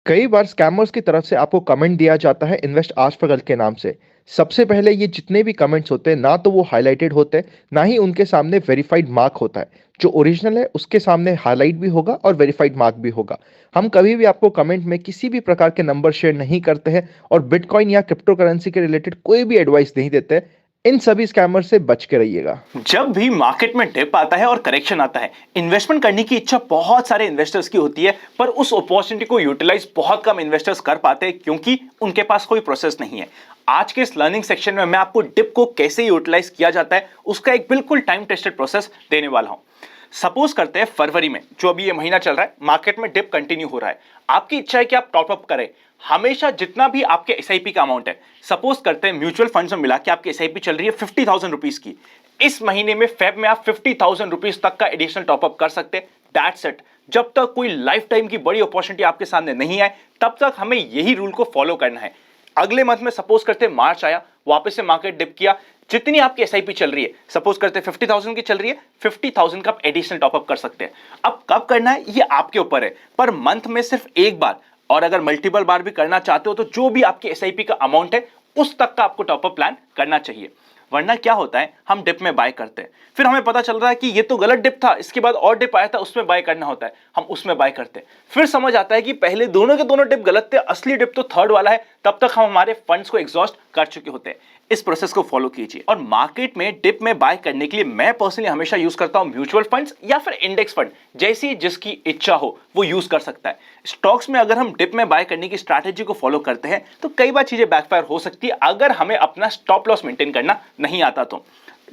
कई बार स्कैमर्स की तरफ से आपको कमेंट दिया जाता है इन्वेस्ट आज पर कल के नाम से। सबसे पहले ये जितने भी कमेंट्स होते हैं ना तो वो हाइलाइटेड होते हैं, ना ही उनके सामने वेरीफाइड मार्क होता है। जो ओरिजिनल है उसके सामने हाईलाइट भी होगा और वेरीफाइड मार्क भी होगा। हम कभी भी आपको कमेंट में किसी भी प्रकार के नंबर शेयर नहीं करते हैं और बिटकॉइन या क्रिप्टो करेंसी के रिलेटेड कोई भी एडवाइस नहीं देते हैं। इन सभी स्कैमर से बच के रहिएगा। जब भी मार्केट में डिप आता है और करेक्शन आता है, इन्वेस्टमेंट करने की इच्छा बहुत सारे इन्वेस्टर्स की होती है, पर उस अपॉर्चुनिटी को यूटिलाइज बहुत कम इन्वेस्टर्स कर पाते हैं क्योंकि उनके पास कोई प्रोसेस नहीं है। आज के इस लर्निंग सेक्शन में मैं आपको डिप को कैसे यूटिलाइज किया जाता है उसका एक बिल्कुल टाइम टेस्टेड प्रोसेस देने वाला हूं। सपोज करते हैं फरवरी में, जो अभी ये महीना चल रहा है, मार्केट में डिप कंटिन्यू हो रहा है। आपकी इच्छा है कि आप टॉप अप करें हमेशा जितना भी आपके एसआईपी का अमाउंट है। सपोज करते हैं म्यूचुअल फंड्स में मिला कि आपकी एसआईपी चल रही है 50,000 रुपीज की। इस महीने में फेब में आप 50,000 रुपीज तक का एडिशनल टॉपअप कर सकते हैं। That's it. जब तक कोई लाइफ टाइम की बड़ी अपॉर्चुनिटी आपके सामने नहीं आए तब तक हमें यही रूल को फॉलो करना है। अगले मंथ में सपोज करते हैं मार्च आया, वापस से मार्केट डिप किया, जितनी आपकी एसआईपी चल रही है, सपोज करते हैं 50,000 की चल रही है, 50,000 का आप एडिशनल टॉपअप कर सकते हैं। अब कब करना है ये आपके ऊपर है, पर मंथ में सिर्फ एक बार, और अगर मल्टीपल बार भी करना चाहते हो तो जो भी आपकी एसआईपी का अमाउंट है उस तक का आपको टॉपअप प्लान करना चाहिए। वरना क्या होता है, हम डिप में बाय करते हैं, फिर हमें पता चल रहा है कि ये तो गलत डिप था, इसके बाद और डिप आया था उसमें बाय करना होता है, हम उसमें बाय करते हैं। फिर समझ आता है कि पहले दोनों के दोनों डिप गलत थे, असली डिप तो थर्ड वाला है, तब तक हम हमारे फंड्स को एग्जॉस्ट कर चुके होते हैं। इस प्रोसेस को फॉलो कीजिए। और मार्केट में डिप में बाय करने के लिए मैं पर्सनली हमेशा यूज करता हूं म्यूचुअल फंड्स या फिर इंडेक्स फंड, जैसी जिसकी इच्छा हो वो यूज कर सकता है। स्टॉक्स में अगर हम डिप में बाय करने की स्ट्रैटेजी को फॉलो करते हैं तो कई बार चीजें बैकफायर हो सकती है अगर हमें अपना स्टॉप लॉस मेंटेन करना नहीं आता तो।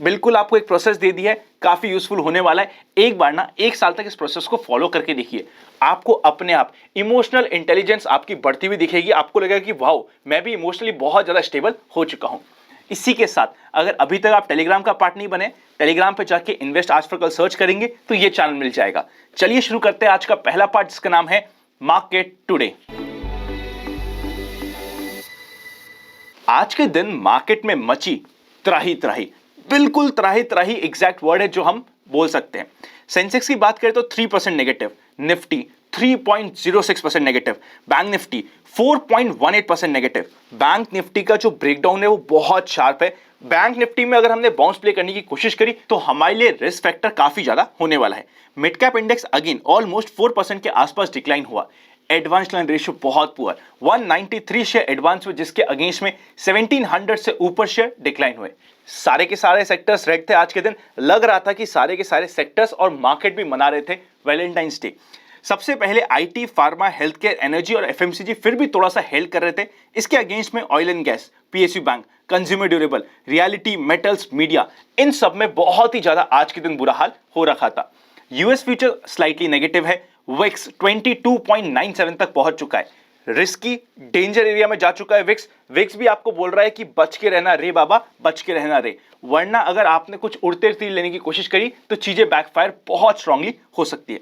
बिल्कुल आपको एक प्रोसेस दे दी है, काफी यूजफुल होने वाला है। एक बार ना 1 साल तक इस प्रोसेस को फॉलो करके देखिए, आपको अपने आप इमोशनल इंटेलिजेंस आपकी बढ़ती हुई दिखेगी। आपको लगेगा कि वाओ, मैं भी इमोशनली बहुत ज्यादा स्टेबल हो चुका हूं। इसी के साथ अगर अभी तक आप टेलीग्राम का पार्ट नहीं बने, टेलीग्राम पे जाके इन्वेस्ट आज फॉर कल सर्च करेंगे तो ये चैनल मिल जाएगा। चलिए शुरू करते हैं आज का पहला पार्ट, जिसका नाम है मार्केट टुडे। आज के दिन मार्केट में मची त्राही त्राही, बिल्कुल त्राही त्राही एग्जैक्ट वर्ड है जो हम बोल सकते हैं। सेंसेक्स की बात करें तो 3% negative, Nifty 3.06% negative, bank Nifty 4.18% negative. Bank Nifty का जो ब्रेकडाउन है वो बहुत शार्प है। बैंक निफ्टी में अगर हमने बाउंस प्ले करने की कोशिश करी तो हमारे लिए रिस्क फैक्टर काफी ज्यादा होने वाला है। Mid cap index again almost 4% के आसपास डिक्लाइन हुआ। एडवांस लाइन रेशियो बहुत पुअर, 193 शेयर एडवांस हुए, जिसके अगेंस्ट में 1700 से ऊपर शेयर डिक्लाइन हुए। सारे के सारे सेक्टर्स रेड थे आज के दिन। लग रहा था कि सारे के सारे सेक्टर्स और मार्केट भी मना रहे थे वैलेंटाइंस डे। सबसे पहले IT, pharma, health care, energy और एफएमसीजी फिर भी थोड़ा सा हेल्प कर रहे थे। इसके अगेंस्ट में oil and gas, PSU bank, consumer durable, realty, metals, media, इन सब में बहुत ही ज्यादा आज के दिन बुरा हाल हो रखा था। यूएस फ्यूचर स्लाइटली नेगेटिव है। विक्स 22.97 तक पहुंच चुका है। रिस्की डेंजर एरिया में जा चुका है विक्स। विक्स भी आपको बोल रहा है कि बच के रहना रे बाबा, बच के रहना रे, वरना अगर आपने कुछ उड़ते तीर लेने की कोशिश करी तो चीजें बैकफायर बहुत स्ट्रांगली हो सकती है।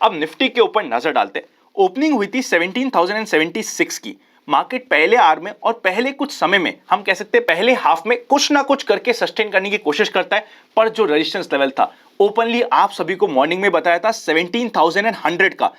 अब निफ्टी के ऊपर नजर डालते हैं। ओपनिंग हुई थी 17,076 की। मार्केट पहले आवर में और पहले कुछ समय में, हम कह सकते हैं पहले हाफ में, कुछ ना कुछ करके सस्टेन करने की कोशिश करता है, पर जो रेजिस्टेंस लेवल था ओपनली आप सभी को मॉर्निंग में बताया था 17,100 का,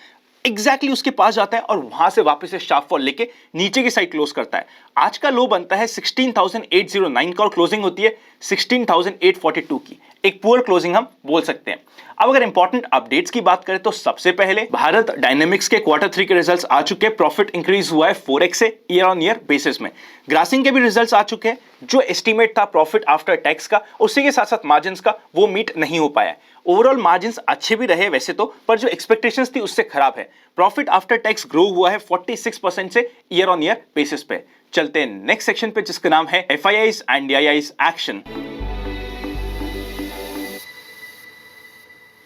एग्जैक्टली उसके पास जाता है और वहां से वापस से शार्प फॉल लेके नीचे की साइड क्लोज करता है। आज का लो बनता है 16,809 का और क्लोजिंग होती है 16,842 की। एक पुअर क्लोजिंग हम बोल सकते हैं। अब अगर इंपॉर्टेंट अपडेट्स की बात करें तो सबसे पहले भारत डायनेमिक्स के Q3 के रिजल्ट्स आ चुके हैं। प्रॉफिट इंक्रीज हुआ है 4x से ईयर ऑन ईयर बेसिस में। ग्रासिम के भी रिजल्ट्स आ चुके हैं। जो एस्टीमेट था प्रॉफिट आफ्टर टैक्स का, उसी के साथ साथ मार्जिन्स का, वो मीट नहीं हो पाया। ओवरऑल मार्जिन्स अच्छे भी रहे वैसे तो, पर जो एक्सपेक्टेशंस थी उससे खराब है। प्रॉफिट आफ्टर टैक्स ग्रो हुआ है 46% से ईयर ऑन ईयर बेसिस पे। चलते हैं नेक्स्ट सेक्शन पे, जिसका नाम है FIIs एंड DIIs एक्शन।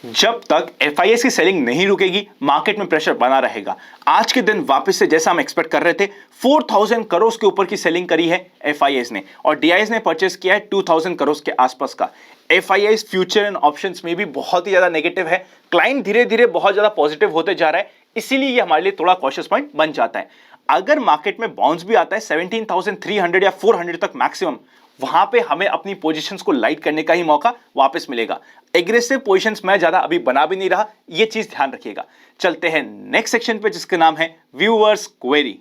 जब तक FIIs की सेलिंग नहीं रुकेगी मार्केट में प्रेशर बना रहेगा। आज के दिन वापस से जैसा हम एक्सपेक्ट कर रहे थे 4,000 करोड़ के ऊपर की सेलिंग करी है FIIs ने, और DIIs ने परचेस किया है 2,000 करोड़ के आसपास का। FIIs फ्यूचर एंड ऑप्शंस में भी बहुत ही ज्यादा नेगेटिव है। क्लाइंट धीरे धीरे बहुत ज्यादा पॉजिटिव होते जा रहा है, इसीलिए ये हमारे लिए थोड़ा कॉशियस पॉइंट बन जाता है। अगर मार्केट में बाउंस भी आता है 17,300 या 400 तक मैक्सिमम, वहां पे हमें अपनी पोजीशंस को लाइट करने का ही मौका वापस मिलेगा। एग्रेसिव पोजीशंस मैं ज्यादा अभी बना भी नहीं रहा, ये चीज ध्यान रखिएगा। चलते हैं नेक्स्ट सेक्शन पे जिसका नाम है व्यूअर्स क्वेरी।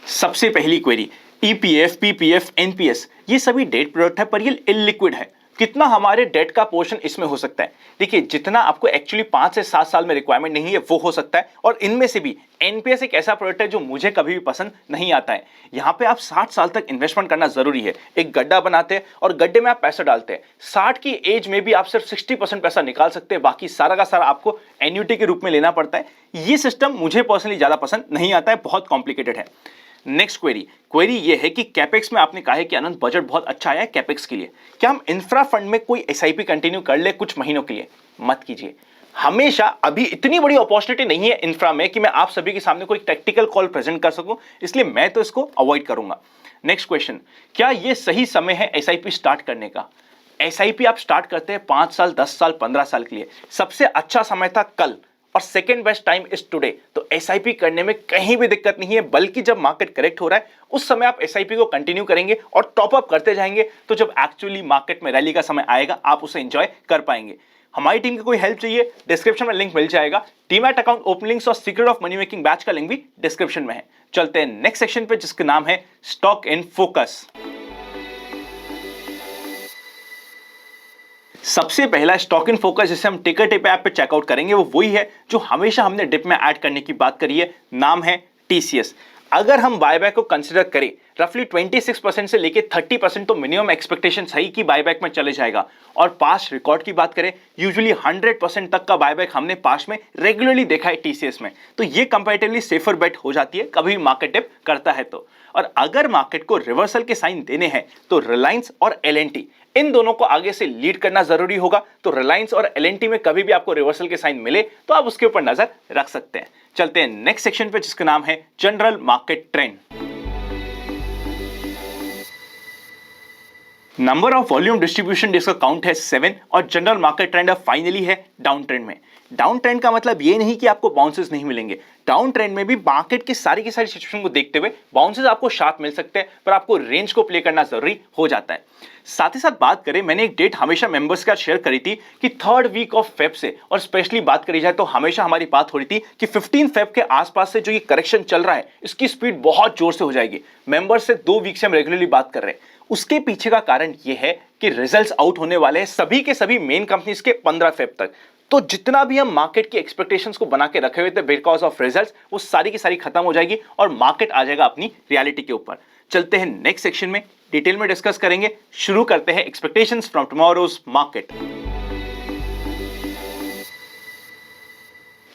सबसे पहली क्वेरी, ईपीएफ, पीपीएफ, एनपीएस ये सभी डेट प्रोडक्ट है पर ये इलिक्विड है, कितना हमारे डेट का पोर्शन इसमें हो सकता है? देखिए, जितना आपको एक्चुअली 5 से 7 साल में रिक्वायरमेंट नहीं है वो हो सकता है, और इनमें से भी एनपीएस एक ऐसा प्रोडक्ट है जो मुझे कभी भी पसंद नहीं आता है। यहां पे आप 60 साल तक इन्वेस्टमेंट करना जरूरी है। एक गड्ढा बनाते हैं और गड्ढे में आप पैसा डालते हैं, 60 की एज में भी आप सिर्फ 60% पैसा निकाल सकते हैं, बाकी सारा का सारा आपको एन्युटी के रूप में लेना पड़ता है। ये सिस्टम मुझे पर्सनली ज्यादा पसंद नहीं आता है, बहुत कॉम्प्लिकेटेड है। नेक्स्ट क्वेरी ये है कि कैपेक्स में आपने कहा है कि अनंत बजट बहुत अच्छा आया है कैपेक्स के लिए, क्या हम इंफ्रा फंड में कोई एसआईपी कंटिन्यू कर ले कुछ महीनों के लिए? मत कीजिए। हमेशा अभी इतनी बड़ी अपॉर्चुनिटी नहीं है इंफ्रा में कि मैं आप सभी के सामने कोई टैक्टिकल कॉल प्रेजेंट कर सकूं, इसलिए मैं तो इसको अवॉइड करूंगा। नेक्स्ट क्वेश्चन, क्या यह सही समय है एसआईपी स्टार्ट करने का? एसआईपी आप स्टार्ट करते हैं 5 साल, 10 साल, 15 साल के लिए, सबसे अच्छा समय था कल और second best time is today. तो एसआईपी करने में कहीं भी दिक्कत नहीं है, बल्कि जब मार्केट करेक्ट हो रहा है उस समय आप एसआईपी को कंटिन्यू करेंगे और टॉप अप करते जाएंगे, तो जब एक्चुअली मार्केट में रैली का समय आएगा आप उसे एंजॉय कर पाएंगे। हमारी टीम की कोई हेल्प चाहिए, डिस्क्रिप्शन में लिंक मिल जाएगा। डीमैट अकाउंट ओपन लिंक्स और secret of money making batch का लिंक भी डिस्क्रिप्शन में है। चलते हैं नेक्स्ट सेक्शन पे जिसका नाम है स्टॉक इन फोकस। सबसे पहला स्टॉक इन फोकस जिसे हम टिकर टिप ऐप पे चेकआउट करेंगे वो वही है जो हमेशा हमने डिप में ऐड करने की बात करी है, नाम है टीसीएस। अगर हम बायबैक को कंसीडर करें, रफली 26% से लेके 30% तो मिनिमम एक्सपेक्टेशन है कि बायबैक में चले जाएगा, और पास्ट रिकॉर्ड की बात करें यूजुअली 100% तक का बायबैक हमने पास्ट में रेगुलरली देखा है टीसीएस में, तो ये कंपैरेटिवली सेफर बेट हो जाती है कभी मार्केट डिप करता है तो। और अगर मार्केट को रिवर्सल के साइन देने हैं तो रिलायंस और एलएनटी इन दोनों को आगे से लीड करना जरूरी होगा। तो रिलायंस और एलएनटी में कभी भी आपको रिवर्सल के साइन मिले तो आप उसके ऊपर नजर रख सकते हैं। चलते हैं नेक्स्ट सेक्शन पे जिसका नाम है general market trend. Number of volume distribution जिसका काउंट है 7 और जनरल मार्केट ट्रेंड फाइनली है डाउन ट्रेंड में। डाउन ट्रेंड का मतलब ये नहीं कि आपको बाउंसेस नहीं मिलेंगे, डाउन ट्रेंड में भी मार्केट की सारी सिचुएशन को देखते हुए बाउंसेस आपको शार्प मिल सकते हैं, पर आपको रेंज को प्ले करना जरूरी हो जाता है। साथ ही साथ बात करें, मैंने एक डेट हमेशा मेंबर्स के साथ शेयर करी थी कि 3rd वीक ऑफ फेब से, और स्पेशली बात करी जाए तो हमेशा हमारी बात हो रही थी कि 15 फेब के आसपास से जो ये करेक्शन चल रहा है इसकी स्पीड बहुत जोर से हो जाएगी। मेंबर्स से 2 वीक से हम रेगुलरली बात कर रहे हैं। उसके पीछे का कारण यह है कि रिजल्ट्स आउट होने वाले हैं सभी के सभी मेन कंपनीज के 15 फेब तक। तो जितना भी हम मार्केट की एक्सपेक्टेशंस को बना के रखे हुए थे बिकॉज ऑफ रिजल्ट्स, वो सारी की सारी खत्म हो जाएगी और मार्केट आ जाएगा अपनी रियलिटी के ऊपर। चलते हैं नेक्स्ट सेक्शन में, डिटेल में डिस्कस करेंगे। शुरू करते हैं एक्सपेक्टेशंस फ्रॉम टुमारोज मार्केट।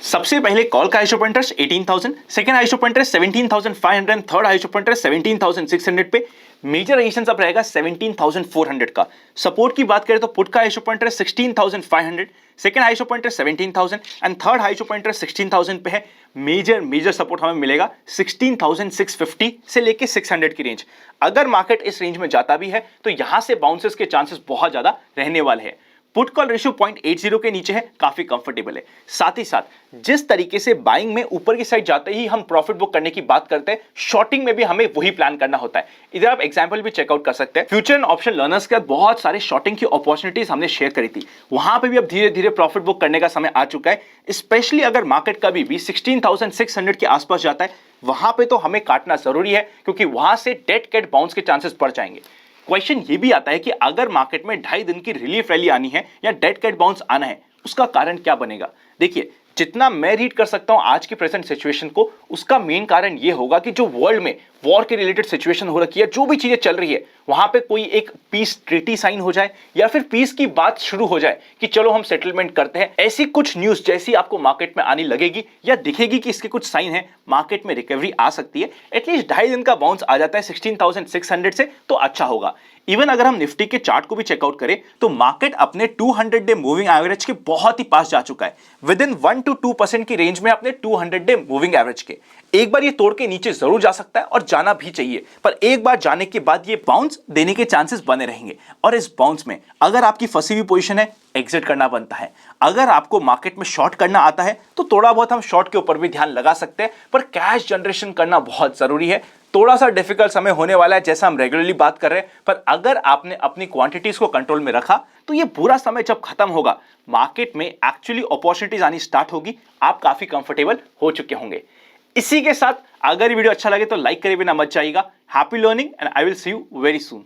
सबसे पहले कॉल का highest open interest 18,000, second highest open interest 17,500, third highest open interest 17,600 पे। मेजर रेजिस्टेंस अब रहेगा 17,400 का। सपोर्ट की बात करें तो पुट का highest open interest 16,500, second highest open interest 17,000 and third highest open interest 16,000 पे है। मेजर सपोर्ट हमें मिलेगा 16,650 से लेके 600 की रेंज। अगर मार्केट इस रेंज में जाता भी है तो यहां से बाउंसेस के चांसेस बहुत ज्यादा रहने वाले हैं। पुट कॉल रेशियो 0.80 के नीचे है, काफी कंफर्टेबल है। साथ ही साथ जिस तरीके से बाइंग में ऊपर की साइड जाते ही हम प्रॉफिट बुक करने की बात करते हैं, शॉर्टिंग में भी हमें वही प्लान करना होता है। इधर आप एग्जांपल भी चेकआउट कर सकते हैं। फ्यूचर एंड ऑप्शन लर्नर्स के बहुत सारे शॉर्टिंग की अपॉर्चुनिटीज हमने शेयर करी थी, वहां पे भी अब धीरे धीरे प्रॉफिट बुक करने का समय आ चुका है। स्पेशली अगर मार्केट कभी भी 16,600 के आसपास जाता है, वहां पे तो हमें काटना जरूरी है, क्योंकि वहां से डेड कैट बाउंस के चांसेस बढ़ जाएंगे। क्वेश्चन ये भी आता है कि अगर मार्केट में 2.5 दिन की रिलीफ रैली आनी है या डेड कैट बाउंस आना है, उसका कारण क्या बनेगा? देखिए, जितना मैं रीड कर सकता हूं आज की प्रेजेंट सिचुएशन को, उसका मेन कारण यह होगा कि जो वर्ल्ड में वॉर के रिलेटेड सिचुएशन हो रखी है, जो भी चीजें चल रही है, वहां पे कोई एक पीस ट्रीटी साइन हो जाए या फिर पीस की बात शुरू हो जाए कि चलो हम सेटलमेंट करते हैं। ऐसी कुछ न्यूज जैसी आपको मार्केट में आनी लगेगी या दिखेगी कि इसके कुछ साइन है, मार्केट में रिकवरी आ सकती है। एटलीस्ट 2.5 दिन का बाउंस आ जाता है 16,600 से तो अच्छा होगा। इवन अगर हम निफ्टी के चार्ट को भी चेकआउट करें तो मार्केट अपने 200 डे मूविंग एवरेज के बहुत ही पास जा चुका है, विद इन 1 to 2% की रेंज में अपने 200 डे मूविंग एवरेज के। एक बार ये तोड़ के नीचे जरूर जा सकता है और जाना भी चाहिए, पर एक बार जाने के बाद ये बाउंस देने के चांसेस बने रहेंगे। और इस बाउंस में अगर आपकी फंसी हुई पोजीशन है, एग्जिट करना बनता है। अगर आपको मार्केट में शॉर्ट करना आता है तो थोड़ा बहुत हम शॉर्ट के ऊपर भी ध्यान लगा सकते हैं, पर कैश जनरेशन करना बहुत जरूरी है, थोड़ा सा डिफिकल्ट समय होने वाला है, जैसा हम रेगुलरली बात कर रहे हैं, पर अगर आपने अपनी क्वांटिटीज को कंट्रोल में रखा तो ये बुरा समय जब खत्म होगा, मार्केट में एक्चुअली अपॉर्चुनिटीज आनी स्टार्ट होगी, आप काफी कंफर्टेबल हो चुके होंगे। इसी के साथ अगर ये वीडियो अच्छा लगे तो लाइक करे बिना मत जाइएगा। Happy learning and I will see you very soon.